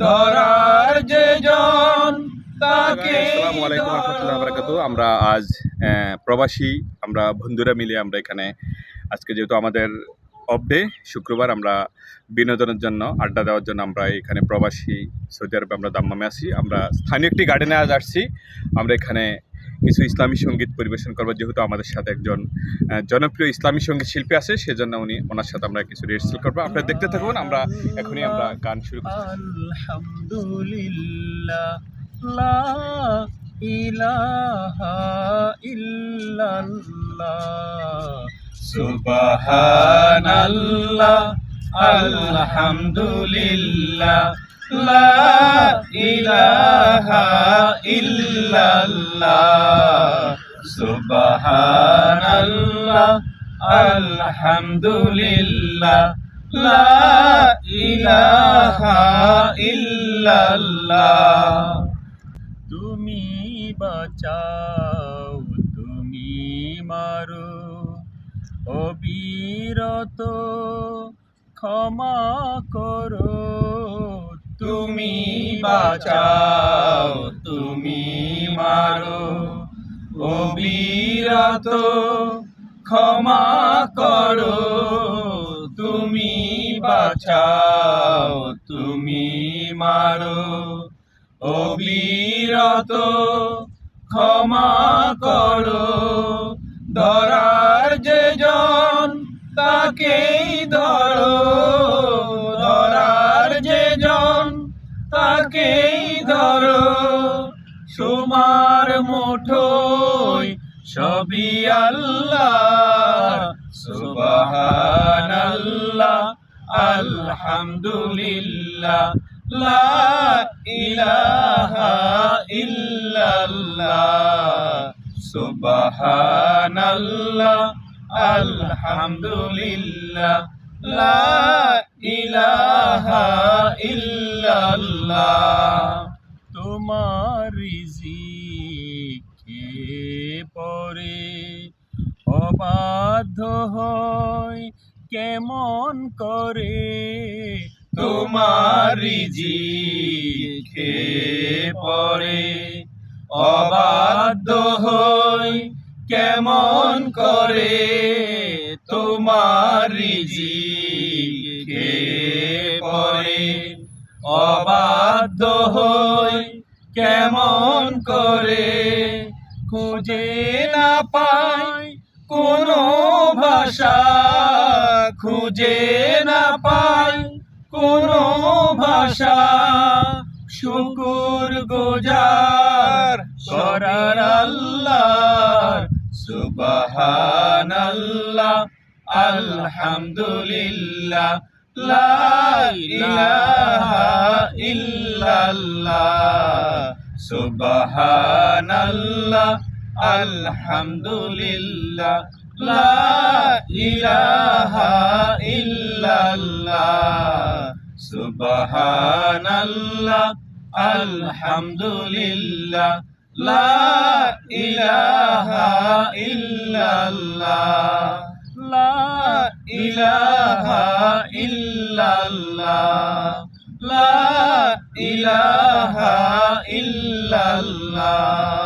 ধরার যে জন তাকে। আসসালামু আলাইকুম রহমতুল্লাহ বারাকাতু। আমরা আজ প্রবাসী আমরা বন্ধুরা মিলে আমরা এখানে আজকে যেহেতু আমাদের অফ ডে শুক্রবার, আমরা বিনোদনের জন্য আড্ডা দেওয়ার জন্য আমরা এখানে প্রবাসী সৌদি আরবে আমরা দাম্মামে আছি। আমরা স্থানীয় একটি গার্ডেনে আজ আসছি। আমরা এখানে কিছু ইসলামী সঙ্গীত পরিবেশন করবো, যেহেতু আমাদের সাথে একজন জনপ্রিয় ইসলামী সঙ্গীত শিল্পী আছে, সেজন্য ওনার সাথে আমরা কিছু রিহার্সাল করবো। আপনারা দেখতে থাকুন। আমরা এখনই আমরা গান শুরু করছি। আলহামদুলিল্লাহ লা ইলাহা ইল্লাল্লাহ সুবহানাল্লাহ আলহামদুলিল্লাহ লা ইলাহা ইল্লাল্লাহ সুবহানাল্লাহ আলহামদুলিল্লাহ লা ইলাহা ইল্লাল্লাহ। তুমি বাঁচাও, তুমি মারো, অবিরত ক্ষমা করো। তুমি বাঁচাও, তুমি মারো, অবিরত ক্ষমা করো। তুমি বাঁচাও, তুমি মারো, অবিরত ক্ষমা করো। ধরার যে জন তাকেই ধরো, ধরার যে জন তাকেই ধরো। তোমার মুঠোয় সবই আল্লাহ সুবহানাল্লাহ আলহামদুলিল্লাহ লা ইলাহা ইল্লাল্লাহ সুবহানাল্লাহ আলহামদুলিল্লাহ লা ইলাহা ইল্লাল্লাহ। তোমার রিজিকে পরে অবাধ্য হয় কেমন করে। তোমার রিজিকে পরে অবাধ্য হয় কেমন করে। তোমার রিজিকে পরে অবাধ্য হয় কেমন করে। খুঁজে না পাই কোনো ভাষা, খুঁজে না পাই কোনো ভাষা। শুকুর গুজার করার আল্লাহর সুবহানাল্লাহ আলহামদুলিল্লাহ লা ইলাহা ইল্লাল্লাহ সুবহানাল্লাহ আলহামদুলিল্লাহ লা ইলাহা ইল্লাল্লাহ সুবহানাল্লাহ আলহামদুলিল্লাহ লা ইলাহা ইল্লাল্লাহ লা ইলাহা ইল্লাল্লাহ লা ইলাহা ইল্লাল্লাহ।